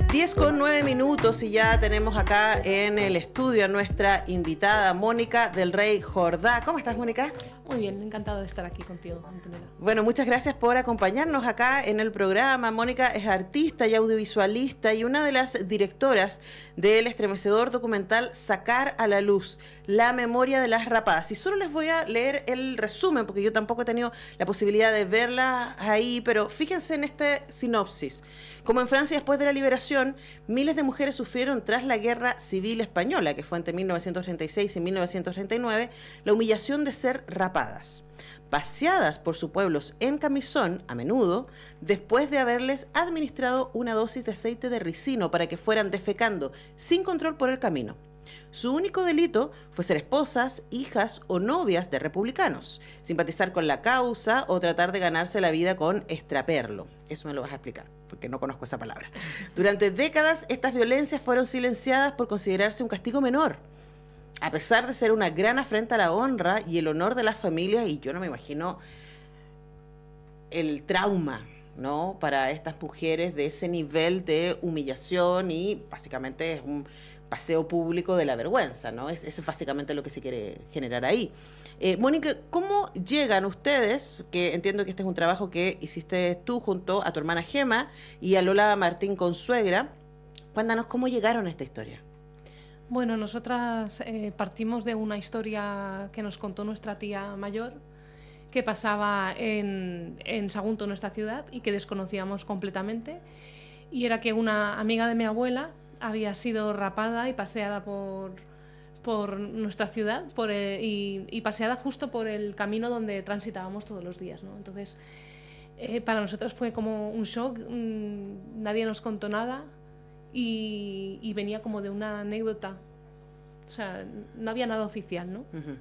10:09 y ya tenemos acá en el estudio a nuestra invitada Mónica del Rey Jordá. ¿Cómo estás, Mónica? Muy bien, encantada de estar aquí contigo, Antonella. Bueno, muchas gracias por acompañarnos acá en el programa. Mónica es artista y audiovisualista y una de las directoras del estremecedor documental Sacar a la Luz, la memoria de las rapadas. Y solo les voy a leer el resumen, porque yo tampoco he tenido la posibilidad de verla ahí, pero fíjense en este sinopsis. Como en Francia después de la liberación, miles de mujeres sufrieron tras la Guerra Civil Española, que fue entre 1936 y 1939, la humillación de ser rapadas, paseadas por sus pueblos en camisón, a menudo, después de haberles administrado una dosis de aceite de ricino para que fueran defecando sin control por el camino. Su único delito fue ser esposas, hijas o novias de republicanos, simpatizar con la causa o tratar de ganarse la vida con extraperlo. Eso me lo vas a explicar, porque no conozco esa palabra. Durante décadas, estas violencias fueron silenciadas por considerarse un castigo menor, a pesar de ser una gran afrenta a la honra y el honor de las familias, y yo no me imagino el trauma, ¿no?, para estas mujeres de ese nivel de humillación, y básicamente es un paseo público de la vergüenza, ¿no? Eso es básicamente lo que se quiere generar ahí. Mónica, ¿cómo llegan ustedes? Que entiendo que este es un trabajo que hiciste tú junto a tu hermana Gema y a Lola Martín Consuegra. Cuéntanos cómo llegaron a esta historia. Bueno, nosotras partimos de una historia que nos contó nuestra tía mayor, que pasaba en Sagunto, nuestra ciudad, y que desconocíamos completamente. Y era que una amiga de mi abuela había sido rapada y paseada por nuestra ciudad y paseada justo por el camino donde transitábamos todos los días, ¿no? Entonces, para nosotras fue como un shock, nadie nos contó nada y venía como de una anécdota, o sea, no había nada oficial, ¿no? Uh-huh.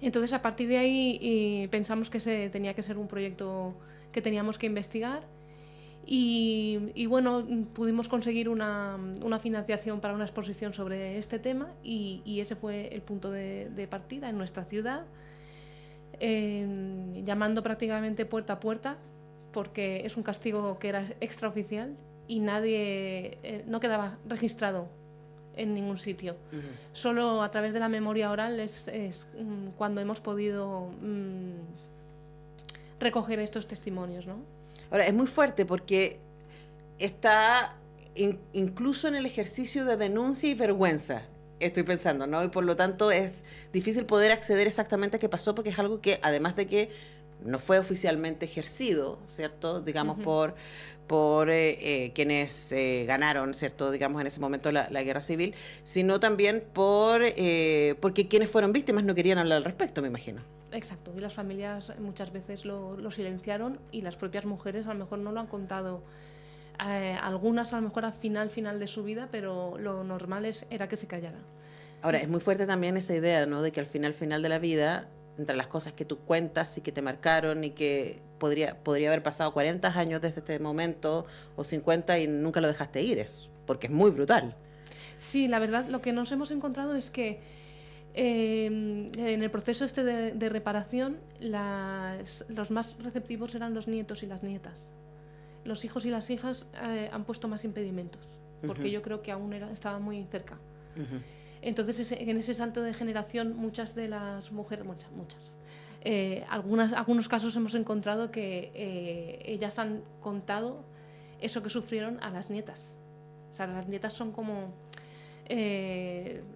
Entonces, a partir de ahí pensamos que tenía que ser un proyecto que teníamos que investigar. Y bueno, pudimos conseguir una financiación para una exposición sobre este tema y ese fue el punto de partida en nuestra ciudad, llamando prácticamente puerta a puerta, porque es un castigo que era extraoficial y nadie no quedaba registrado en ningún sitio. Uh-huh. Solo a través de la memoria oral es cuando hemos podido recoger estos testimonios, ¿no? Ahora, es muy fuerte porque está incluso en el ejercicio de denuncia y vergüenza, estoy pensando, ¿no? Y por lo tanto es difícil poder acceder exactamente a qué pasó, porque es algo que, además de que no fue oficialmente ejercido, ¿cierto? Digamos, uh-huh, por quienes ganaron, ¿cierto? Digamos, en ese momento la guerra civil, sino también porque quienes fueron víctimas no querían hablar al respecto, me imagino. Exacto, y las familias muchas veces lo silenciaron y las propias mujeres a lo mejor no lo han contado, algunas a lo mejor al final de su vida, pero lo normal era que se callara. Ahora, es muy fuerte también esa idea, ¿no?, de que al final de la vida, entre las cosas que tú cuentas y que te marcaron y que podría haber pasado 40 años desde este momento o 50 y nunca lo dejaste ir, porque es muy brutal. Sí, la verdad, lo que nos hemos encontrado es que en el proceso de reparación los más receptivos eran los nietos y las nietas. Los hijos y las hijas han puesto más impedimentos, porque uh-huh, yo creo que aún estaban muy cerca. Uh-huh. Entonces, en ese salto de generación, muchas de las mujeres, algunos casos hemos encontrado que ellas han contado eso que sufrieron a las nietas. O sea, las nietas son como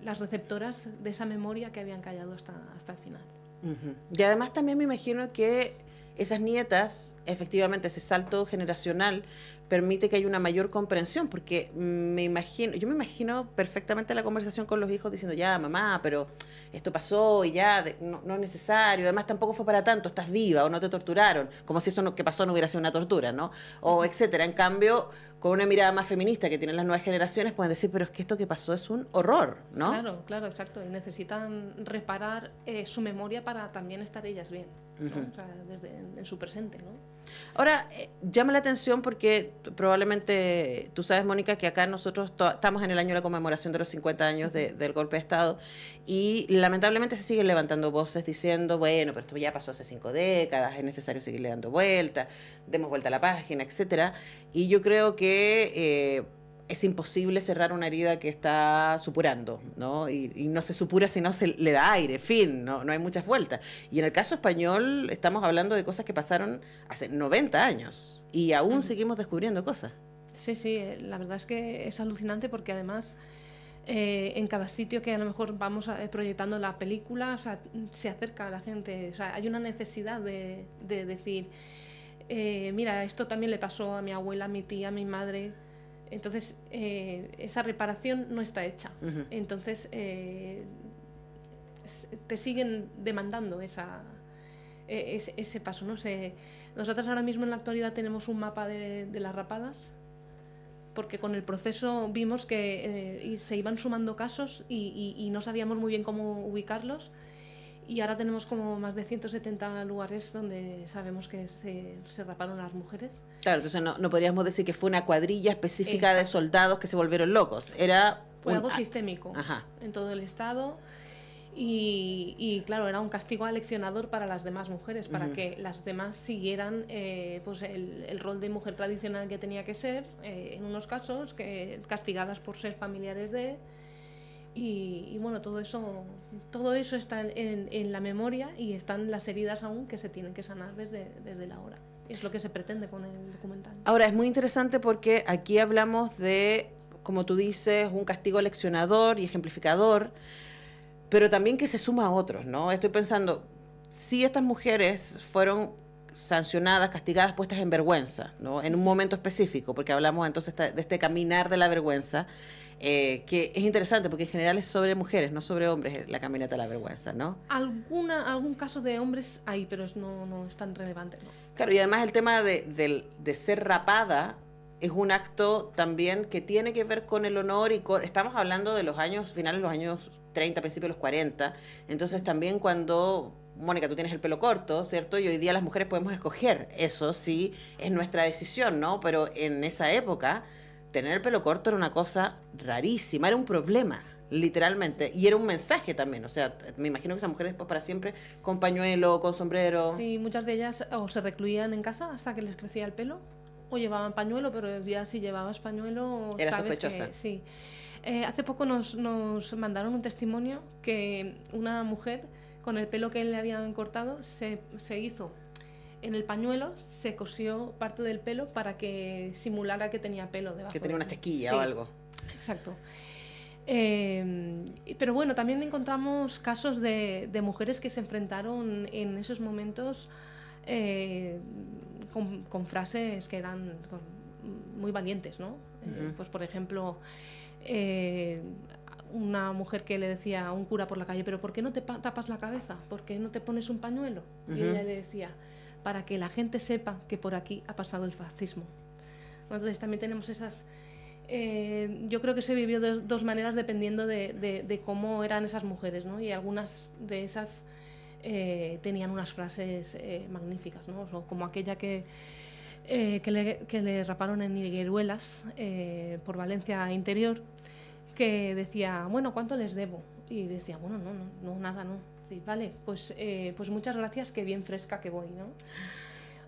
las receptoras de esa memoria que habían callado hasta el final. Uh-huh. Y además también me imagino que esas nietas, efectivamente, ese salto generacional permite que haya una mayor comprensión, porque yo me imagino perfectamente la conversación con los hijos diciendo, ya, mamá, pero esto pasó y ya, no es necesario, además tampoco fue para tanto, estás viva o no te torturaron, como si eso que pasó no hubiera sido una tortura, ¿no? O etcétera. En cambio, con una mirada más feminista que tienen las nuevas generaciones, pueden decir, pero es que esto que pasó es un horror, ¿no? Claro, exacto, y necesitan reparar su memoria para también estar ellas bien, ¿no? Uh-huh. O sea, en su presente, ¿no? Ahora, llama la atención porque probablemente tú sabes, Mónica, que acá nosotros estamos en el año de la conmemoración de los 50 años del golpe de Estado y lamentablemente se siguen levantando voces diciendo, bueno, pero esto ya pasó hace 5 décadas, es necesario seguirle dando vuelta, demos vuelta a la página, etcétera. Y yo creo que es imposible cerrar una herida que está supurando, ¿no? Y no se supura si no se le da aire, fin, no hay muchas vueltas. Y en el caso español estamos hablando de cosas que pasaron hace 90 años y aún seguimos descubriendo cosas. Sí, sí, la verdad es que es alucinante porque además en cada sitio que a lo mejor vamos proyectando la película, o sea, se acerca a la gente, o sea, hay una necesidad de decir, mira, esto también le pasó a mi abuela, a mi tía, a mi madre. Entonces, esa reparación no está hecha. Entonces, te siguen demandando ese paso, ¿no? Nosotros ahora mismo en la actualidad tenemos un mapa de las rapadas, porque con el proceso vimos que se iban sumando casos y no sabíamos muy bien cómo ubicarlos. Y ahora tenemos como más de 170 lugares donde sabemos que se raparon a las mujeres. Claro, entonces no podríamos decir que fue una cuadrilla específica de soldados que se volvieron locos. Fue algo sistémico en todo el Estado y claro, era un castigo aleccionador para las demás mujeres, para que las demás siguieran pues el rol de mujer tradicional que tenía que ser, en unos casos, castigadas por ser familiares de... Y bueno, todo eso está en la memoria y están las heridas aún que se tienen que sanar desde la hora. Es lo que se pretende con el documental. Ahora, es muy interesante porque aquí hablamos de, como tú dices, un castigo leccionador y ejemplificador, pero también que se suma a otros, ¿no? Estoy pensando, si estas mujeres fueron sancionadas, castigadas, puestas en vergüenza, ¿no? En un momento específico, porque hablamos entonces de este caminar de la vergüenza, que es interesante porque en general es sobre mujeres, no sobre hombres, la caminata de la vergüenza, ¿no? Algún caso de hombres hay, pero no es tan relevante, ¿no? Claro, y además el tema de ser rapada es un acto también que tiene que ver con el honor y estamos hablando de los años, finales de los años 30, principios de los 40, entonces también cuando... Mónica, tú tienes el pelo corto, ¿cierto? Y hoy día las mujeres podemos escoger eso, sí, es nuestra decisión, ¿no? Pero en esa época, tener el pelo corto era una cosa rarísima, era un problema, literalmente. Y era un mensaje también, o sea, me imagino que esas mujeres después para siempre con pañuelo, con sombrero. Sí, muchas de ellas o se recluían en casa hasta que les crecía el pelo, o llevaban pañuelo, pero ya si llevabas pañuelo... Era sabes sospechosa. Que, sí. Hace poco nos mandaron un testimonio que una mujer... con el pelo que le habían cortado, se hizo en el pañuelo, se cosió parte del pelo para que simulara que tenía pelo debajo. Que tenía una chaquilla o algo. Exacto. Pero bueno, también encontramos casos de mujeres que se enfrentaron en esos momentos con frases que eran muy valientes, ¿no? Pues por ejemplo... una mujer que le decía a un cura por la calle, pero ¿por qué no te tapas la cabeza? ¿Por qué no te pones un pañuelo? Y ella le decía, para que la gente sepa que por aquí ha pasado el fascismo. Entonces también tenemos esas... yo creo que se vivió de dos maneras dependiendo de cómo eran esas mujeres, ¿no? Y algunas de esas tenían unas frases magníficas, ¿no? O como aquella que le raparon en Higueruelas por Valencia Interior, que decía, bueno, ¿cuánto les debo? Y decía, bueno, no, nada, no. Sí, vale, pues muchas gracias, que bien fresca que voy, ¿no?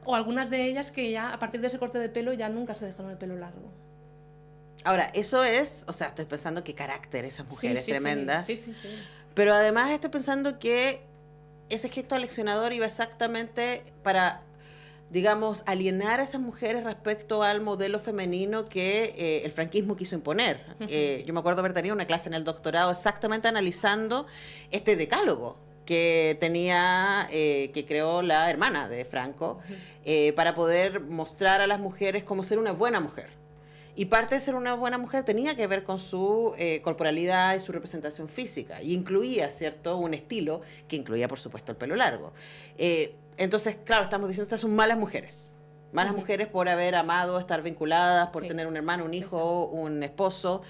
O algunas de ellas que ya, a partir de ese corte de pelo, ya nunca se dejaron el pelo largo. Ahora, eso es, o sea, estoy pensando qué carácter esas mujeres tremendas. Sí. Pero además estoy pensando que ese gesto aleccionador iba exactamente para... digamos, alienar a esas mujeres respecto al modelo femenino que el franquismo quiso imponer. Yo me acuerdo haber tenido una clase en el doctorado exactamente analizando este decálogo que tenía, que creó la hermana de Franco, para poder mostrar a las mujeres cómo ser una buena mujer. Y parte de ser una buena mujer tenía que ver con su corporalidad y su representación física. Y incluía, ¿cierto?, un estilo que incluía, por supuesto, el pelo largo. Entonces, claro, estamos diciendo que estas son malas mujeres. Malas mujeres por haber amado, estar vinculadas, por tener un hermano, un hijo, un esposo,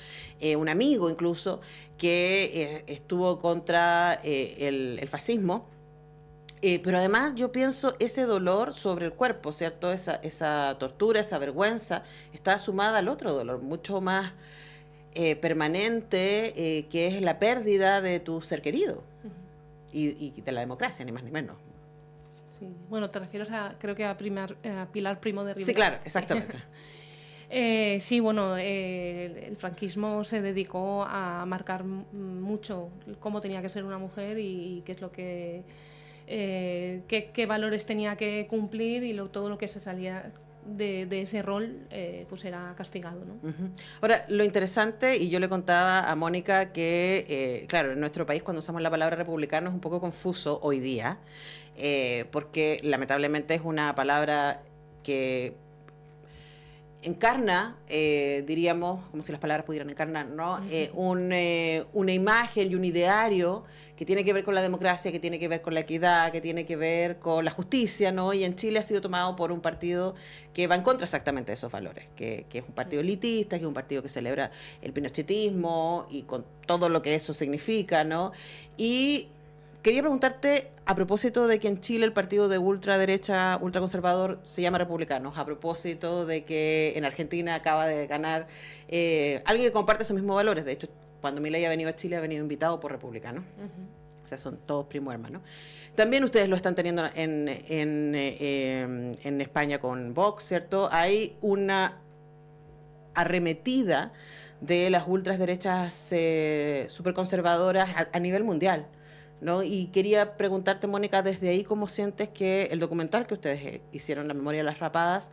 un amigo incluso, que estuvo contra el fascismo. Pero además yo pienso ese dolor sobre el cuerpo, ¿cierto? Esa tortura, esa vergüenza, está sumada al otro dolor, mucho más permanente, que es la pérdida de tu ser querido y de la democracia, ni más ni menos. Sí. Bueno, te refieres creo que a Pilar Primo de Rivera. Sí, claro, exactamente. Sí, bueno, el franquismo se dedicó a marcar mucho cómo tenía que ser una mujer y qué es lo que qué valores tenía que cumplir y todo lo que se salía de ese rol pues era castigado, ¿no? Ahora, lo interesante, y yo le contaba a Mónica que, claro, en nuestro país cuando usamos la palabra republicano es un poco confuso hoy día, porque lamentablemente es una palabra que encarna, diríamos, como si las palabras pudieran encarnar, ¿no? Una imagen y un ideario que tiene que ver con la democracia, que tiene que ver con la equidad, que tiene que ver con la justicia, ¿no? Y en Chile ha sido tomado por un partido que va en contra exactamente de esos valores, que es un partido elitista, que es un partido que celebra el pinochetismo y con todo lo que eso significa, ¿no? Y quería preguntarte, a propósito de que en Chile el partido de ultraderecha, ultraconservador, se llama Republicanos, a propósito de que en Argentina acaba de ganar alguien que comparte esos mismos valores. De hecho, cuando Milei ha venido a Chile, ha venido invitado por republicanos. O sea, son todos primos hermanos. También ustedes lo están teniendo en España con Vox, ¿cierto? Hay una arremetida de las ultraderechas superconservadoras a nivel mundial, ¿no? Y quería preguntarte, Mónica, desde ahí, ¿cómo sientes que el documental que ustedes hicieron, La memoria de las rapadas,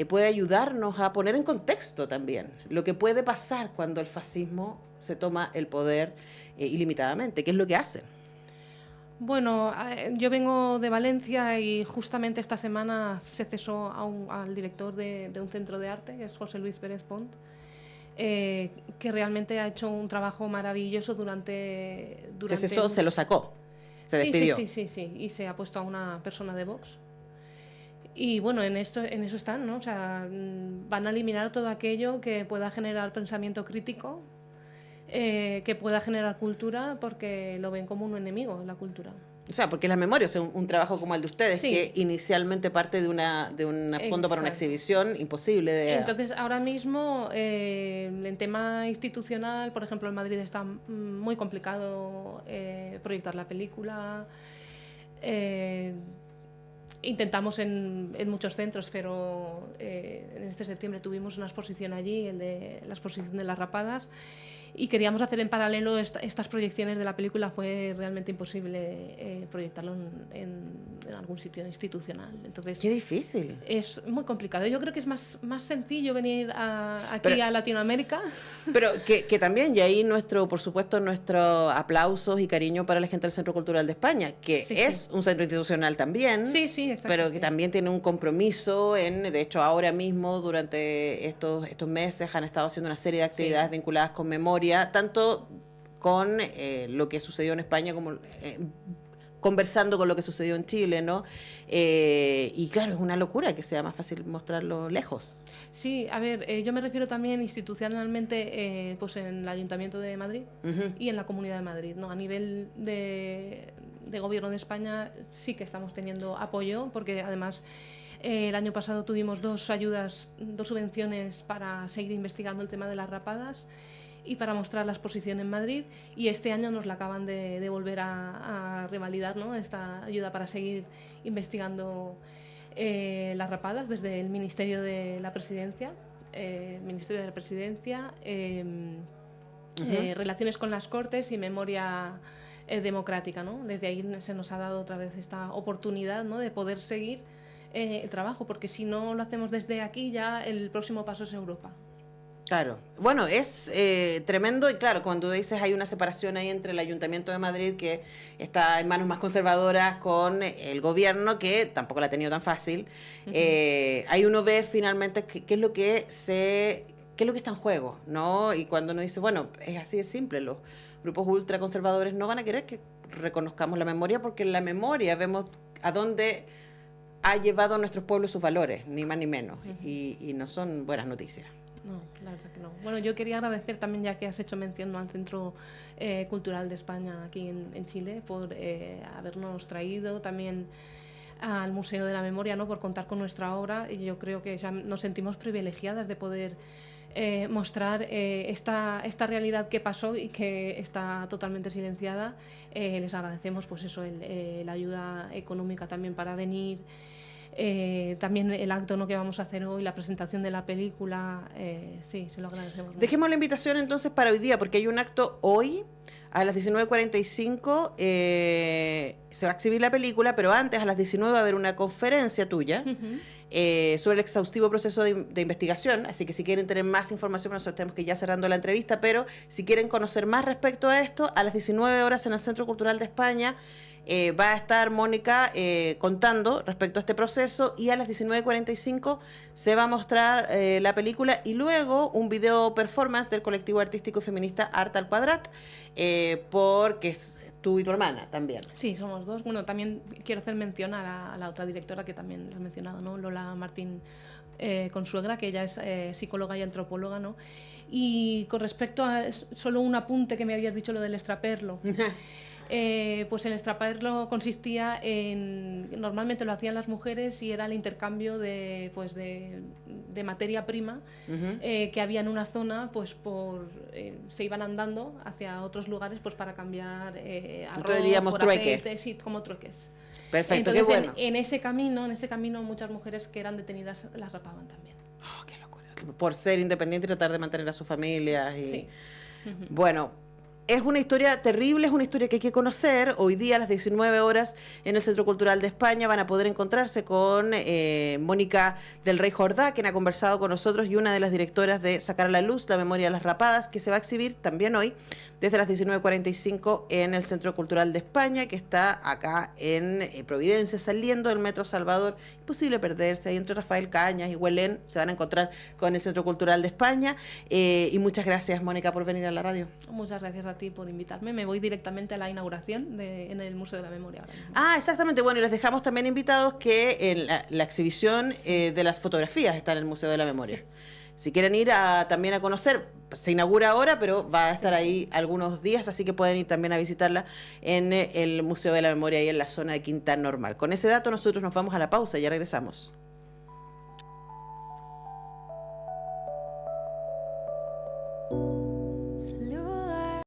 puede ayudarnos a poner en contexto también lo que puede pasar cuando el fascismo se toma el poder ilimitadamente? ¿Qué es lo que hacen? Bueno, yo vengo de Valencia y justamente esta semana se cesó al director de un centro de arte, que es José Luis Pérez Pont, que realmente ha hecho un trabajo maravilloso durante ¿Se cesó? ¿Se lo sacó? ¿Se despidió? Sí, y se ha puesto a una persona de Vox. Y bueno, en eso están, ¿no? O sea, van a eliminar todo aquello que pueda generar pensamiento crítico, que pueda generar cultura, porque lo ven como un enemigo, la cultura. O sea, porque la memoria, o sea, un trabajo como el de ustedes, sí, que inicialmente parte de un fondo para una exhibición imposible de... Entonces, ahora mismo, en tema institucional, por ejemplo, en Madrid está muy complicado proyectar la película. Intentamos en muchos centros, pero en este septiembre tuvimos una exposición allí, la exposición de las rapadas, y queríamos hacer en paralelo estas proyecciones de la película. Fue realmente imposible proyectarlo en algún sitio institucional. Entonces, ¡qué difícil! Es muy complicado. Yo creo que es más sencillo venir aquí a Latinoamérica. Pero que también, y ahí por supuesto, nuestros aplausos y cariño para la gente del Centro Cultural de España, que es un centro institucional también, pero que también tiene un compromiso de hecho, ahora mismo, durante estos meses, han estado haciendo una serie de actividades vinculadas con memoria, tanto con lo que sucedió en España como conversando con lo que sucedió en Chile, ¿no? Y claro, es una locura que sea más fácil mostrarlo lejos. Sí, a ver, yo me refiero también institucionalmente pues en el Ayuntamiento de Madrid y en la Comunidad de Madrid, ¿no? A nivel de Gobierno de España sí que estamos teniendo apoyo, porque además el año pasado tuvimos dos subvenciones para seguir investigando el tema de las rapadas y para mostrar la exposición en Madrid, y este año nos la acaban de volver a revalidar, ¿no? Esta ayuda para seguir investigando las rapadas desde el Ministerio de la Presidencia, Relaciones con las Cortes y Memoria Democrática, ¿no? Desde ahí se nos ha dado otra vez esta oportunidad, ¿no? De poder seguir el trabajo, porque si no lo hacemos desde aquí, ya el próximo paso es Europa. Claro, bueno, es tremendo, y claro, cuando dices hay una separación ahí entre el Ayuntamiento de Madrid, que está en manos más conservadoras, con el gobierno, que tampoco la ha tenido tan fácil, ahí uno ve finalmente qué es lo que está en juego, ¿no? Y cuando uno dice, bueno, es así de simple, los grupos ultraconservadores no van a querer que reconozcamos la memoria, porque en la memoria vemos a dónde ha llevado a nuestros pueblos sus valores, ni más ni menos, y no son buenas noticias. No, la verdad que no. Bueno, yo quería agradecer también, ya que has hecho mención, ¿no?, al Centro Cultural de España aquí en Chile, por habernos traído, también al Museo de la Memoria, ¿no?, por contar con nuestra obra, y yo creo que ya nos sentimos privilegiadas de poder mostrar esta realidad que pasó y que está totalmente silenciada. Les agradecemos pues eso, la ayuda económica también para venir También el acto, ¿no?, que vamos a hacer hoy, la presentación de la película, sí, se lo agradecemos mucho. Dejemos la invitación entonces para hoy día, porque hay un acto hoy a las 19:45, se va a exhibir la película, pero antes, a las 19, va a haber una conferencia tuya sobre el exhaustivo proceso de investigación. Así que si quieren tener más información, nosotros tenemos que ir ya cerrando la entrevista, pero si quieren conocer más respecto a esto, a las 19 horas en el Centro Cultural de España va a estar Mónica contando respecto a este proceso, y a las 19:45 se va a mostrar la película y luego un video performance del colectivo artístico y feminista Art al Quadrat, porque es tú y tu hermana también. Sí, somos dos. Bueno, también quiero hacer mención a la otra directora que también has mencionado, ¿no?, Lola Martín Consuegra, que ella es psicóloga y antropóloga, ¿no? Y con respecto a solo un apunte que me habías dicho, lo del extraperlo. Pues el extraperlo consistía en, normalmente lo hacían las mujeres, y era el intercambio de materia prima que había en una zona, pues se iban andando hacia otros lugares pues para cambiar arroz, diríamos trueque. aceite, sí, como trueques. Perfecto. Entonces, qué bueno. en ese camino muchas mujeres que eran detenidas las rapaban también. Oh, qué locura. Por ser independiente y tratar de mantener a sus familias. Y... Sí. Bueno, es una historia terrible, es una historia que hay que conocer. Hoy día a las 19 horas en el Centro Cultural de España van a poder encontrarse con Mónica del Rey Jordá, quien ha conversado con nosotros, y una de las directoras de Sacar a la Luz, la memoria de las rapadas, que se va a exhibir también hoy desde las 19:45 en el Centro Cultural de España, que está acá en Providencia, saliendo del Metro Salvador. Imposible perderse, ahí entre Rafael Cañas y Huelén se van a encontrar con el Centro Cultural de España. Y muchas gracias, Mónica, por venir a la radio. Muchas gracias a ti por invitarme. Me voy directamente a la inauguración en el Museo de la Memoria ahora mismo. Ah, exactamente. Bueno, y les dejamos también invitados que en la exhibición de las fotografías está en el Museo de la Memoria. Sí. Si quieren ir también a conocer, se inaugura ahora, pero va a estar ahí algunos días, así que pueden ir también a visitarla en el Museo de la Memoria, ahí en la zona de Quinta Normal. Con ese dato nosotros nos vamos a la pausa y ya regresamos.